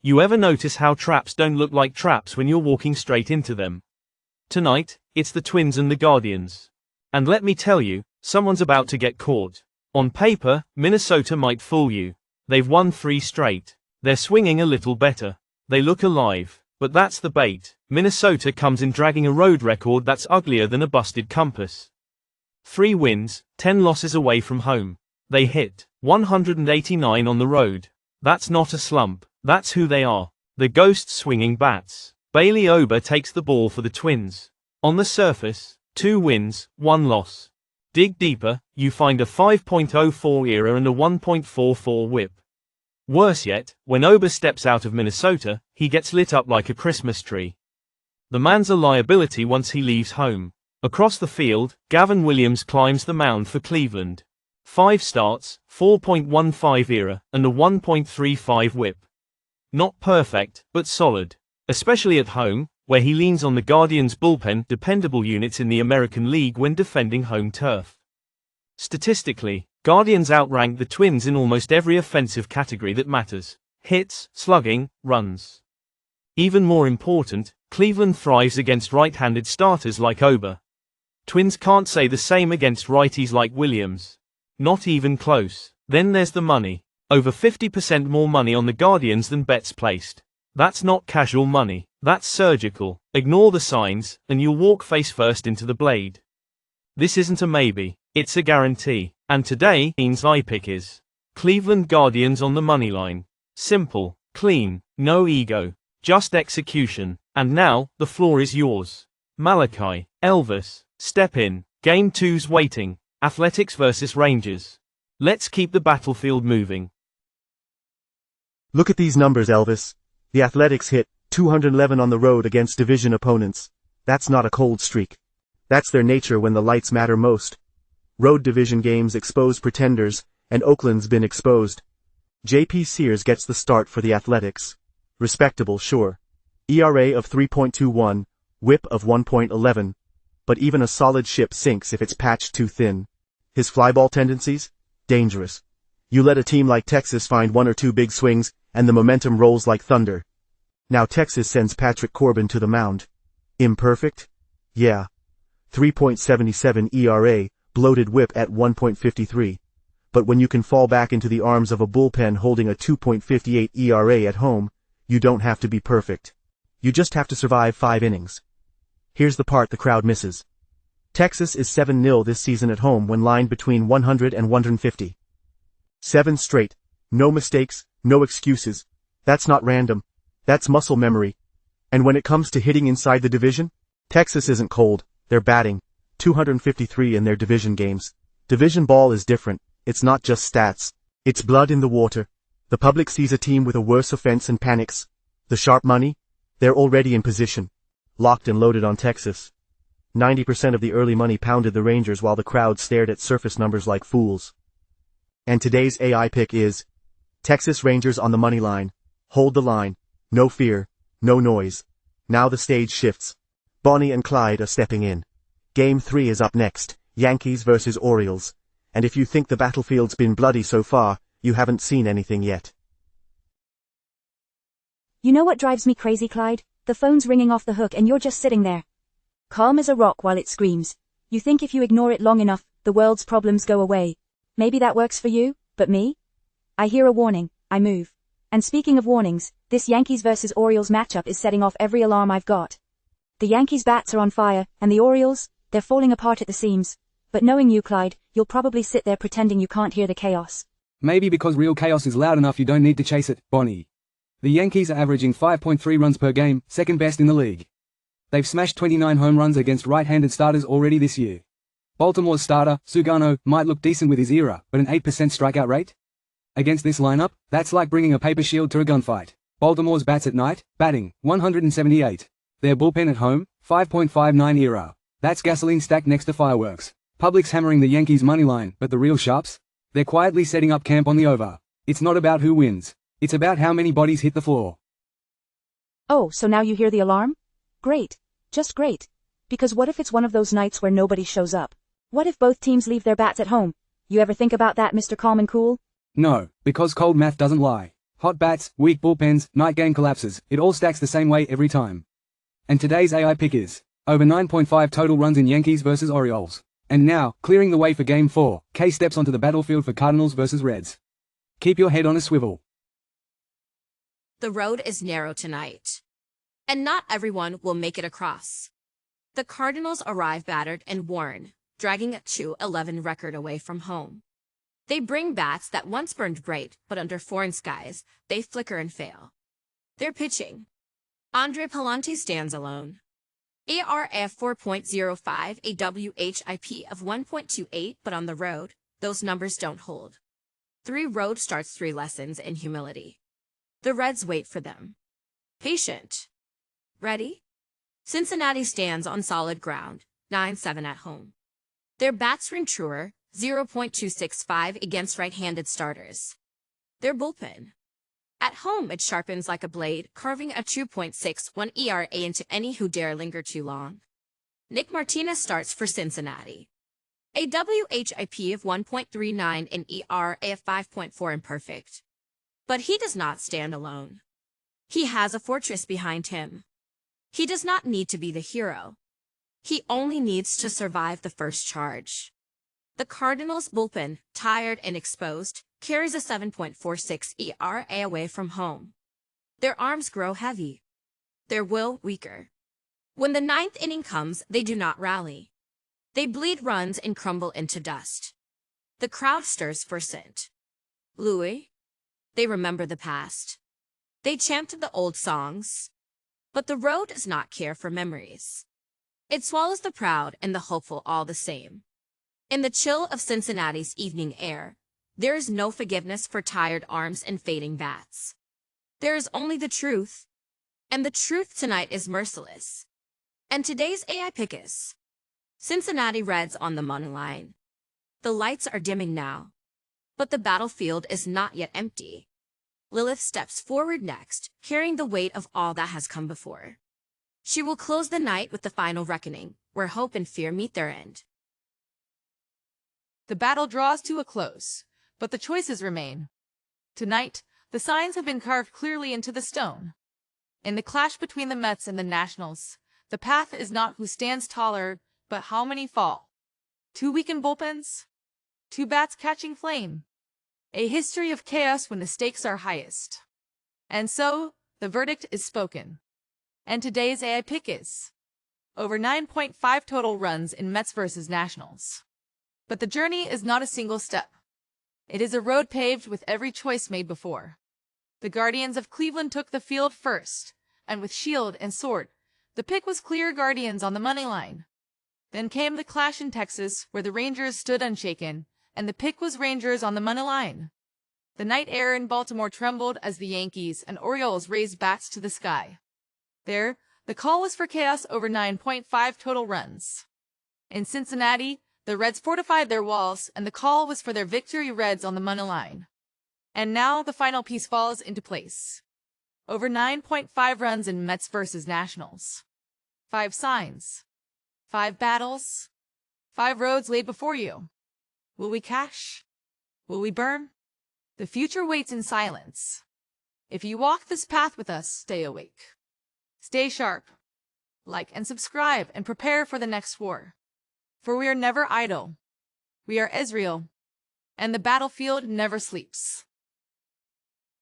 You ever notice how traps don't look like traps when you're walking straight into them? Tonight, it's the Twins and the Guardians. And let me tell you, someone's about to get caught. On paper, Minnesota might fool you. They've won 3 straight. They're swinging a little better. They look alive. But that's the bait. Minnesota comes in dragging a road record that's uglier than a busted compass. 3 wins, 10 losses away from home. They hit 189 on the road. That's not a slump, that's who they are. The ghost swinging bats. Bailey Ober takes the ball for the Twins. On the surface, 2 wins, 1 loss. Dig deeper, you find a 5.04 ERA and a 1.44 WHIP. Worse yet, when Ober steps out of Minnesota, he gets lit up like a Christmas tree. The man's a liability once he leaves home. Across the field, Gavin Williams climbs the mound for Cleveland. 5 starts, 4.15 ERA, and a 1.35 WHIP. Not perfect, but solid. Especially at home, where he leans on the Guardians' bullpen, dependable units in the American League when defending home turf. Statistically, Guardians outrank the Twins in almost every offensive category that matters: hits, slugging, runs. Even more important, Cleveland thrives against right-handed starters like Ober. Twins can't say the same against righties like Williams. Not even close. Then there's the money. Over 50% more money on the Guardians than bets placed. That's not casual money, that's surgical. Ignore the signs, and you'll walk face first into the blade. This isn't a maybe, it's a guarantee. And today, Ian's pick is Cleveland Guardians on the money line. Simple, clean, no ego, just execution. And now, the floor is yours. Malachi, Elvis, step in. Game 2's waiting. Athletics versus Rangers. Let's keep the battlefield moving. Look at these numbers, Elvis. The Athletics hit 211 on the road against division opponents. That's not a cold streak. That's their nature when the lights matter most. Road division games expose pretenders, and Oakland's been exposed. J.P. Sears gets the start for the Athletics. Respectable, sure. ERA of 3.21, WHIP of 1.11. But even a solid ship sinks if it's patched too thin. His flyball tendencies? Dangerous. You let a team like Texas find 1 or 2 big swings, and the momentum rolls like thunder. Now Texas sends Patrick Corbin to the mound. Imperfect? Yeah. 3.77 ERA, bloated WHIP at 1.53. But when you can fall back into the arms of a bullpen holding a 2.58 ERA at home, you don't have to be perfect. You just have to survive 5 innings. Here's the part the crowd misses. Texas is 7-0 this season at home when lined between 100 and 150. 7 straight. No mistakes, no excuses. That's not random. That's muscle memory. And when it comes to hitting inside the division, Texas isn't cold, they're batting. 253 in their division games. Division ball is different, it's not just stats. It's blood in the water. The public sees a team with a worse offense and panics. The sharp money? They're already in position. Locked and loaded on Texas. 90% of the early money pounded the Rangers while the crowd stared at surface numbers like fools. And today's AI pick is Texas Rangers on the money line. Hold the line. No fear. No noise. Now the stage shifts. Bonnie and Clyde are stepping in. Game 3 is up next. Yankees versus Orioles. And if you think the battlefield's been bloody so far, you haven't seen anything yet. You know what drives me crazy, Clyde? The phone's ringing off the hook and you're just sitting there. Calm as a rock while it screams. You think if you ignore it long enough, the world's problems go away. Maybe that works for you, but me? I hear a warning, I move. And speaking of warnings, this Yankees versus Orioles matchup is setting off every alarm I've got. The Yankees' bats are on fire, and the Orioles, they're falling apart at the seams. But knowing you, Clyde, you'll probably sit there pretending you can't hear the chaos. Maybe because real chaos is loud enough you don't need to chase it, Bonnie. The Yankees are averaging 5.3 runs per game, second best in the league. They've smashed 29 home runs against right-handed starters already this year. Baltimore's starter, Sugano, might look decent with his ERA, but an 8% strikeout rate? Against this lineup, that's like bringing a paper shield to a gunfight. Baltimore's bats at night, batting, 178. Their bullpen at home, 5.59 ERA. That's gasoline stacked next to fireworks. Public's hammering the Yankees' money line, but the real sharps? They're quietly setting up camp on the over. It's not about who wins. It's about how many bodies hit the floor. Oh, so now you hear the alarm? Great. Just great. Because what if it's one of those nights where nobody shows up? What if both teams leave their bats at home? You ever think about that, Mr. Calm and Cool? No, because cold math doesn't lie. Hot bats, weak bullpens, night game collapses, it all stacks the same way every time. And today's AI pick is over 9.5 total runs in Yankees vs Orioles. And now, clearing the way for Game 4, K steps onto the battlefield for Cardinals vs Reds. Keep your head on a swivel. The road is narrow tonight, and not everyone will make it across. The Cardinals arrive battered and worn, dragging a 2-11 record away from home. They bring bats that once burned bright, but under foreign skies, they flicker and fail. They're pitching. Andre Palante stands alone. ERA 4.05, a WHIP of 1.28, but on the road, those numbers don't hold. 3 road starts, 3 lessons in humility. The Reds wait for them. Patient. Ready? Cincinnati stands on solid ground, 9-7 at home. Their bats ring truer, 0.265 against right-handed starters. Their bullpen. At home, it sharpens like a blade, carving a 2.61 ERA into any who dare linger too long. Nick Martinez starts for Cincinnati. A WHIP of 1.39 and ERA of 5.4 imperfect. But he does not stand alone. He has a fortress behind him. He does not need to be the hero. He only needs to survive the first charge. The Cardinals' bullpen, tired and exposed, carries a 7.46 ERA away from home. Their arms grow heavy. Their will weaker. When the 9th inning comes, they do not rally. They bleed runs and crumble into dust. The crowd stirs for St. Louis. They remember the past. They chant the old songs. But the road does not care for memories. It swallows the proud and the hopeful all the same. In the chill of Cincinnati's evening air, there is no forgiveness for tired arms and fading bats. There is only the truth. And the truth tonight is merciless. And today's AI pick is Cincinnati Reds on the money line. The lights are dimming now, but the battlefield is not yet empty. Lilith steps forward next, carrying the weight of all that has come before. She will close the night with the final reckoning, where hope and fear meet their end. The battle draws to a close, but the choices remain. Tonight, the signs have been carved clearly into the stone. In the clash between the Mets and the Nationals, the path is not who stands taller, but how many fall. 2 weakened bullpens, 2 bats catching flame. A history of chaos when the stakes are highest. And so, the verdict is spoken. And today's AI pick is over 9.5 total runs in Mets vs Nationals. But the journey is not a single step. It is a road paved with every choice made before. The Guardians of Cleveland took the field first, and with shield and sword, the pick was clear Guardians on the money line. Then came the clash in Texas, where the Rangers stood unshaken, and the pick was Rangers on the money line. The night air in Baltimore trembled as the Yankees and Orioles raised bats to the sky. There, the call was for chaos over 9.5 total runs. In Cincinnati, the Reds fortified their walls, and the call was for their victory Reds on the money line. And now the final piece falls into place. Over 9.5 runs in Mets vs Nationals. 5 signs. 5 battles. 5 roads laid before you. Will we cash? Will we burn? The future waits in silence. If you walk this path with us, stay awake. Stay sharp. Like and subscribe and prepare for the next war. For we are never idle. We are Israel, and the battlefield never sleeps.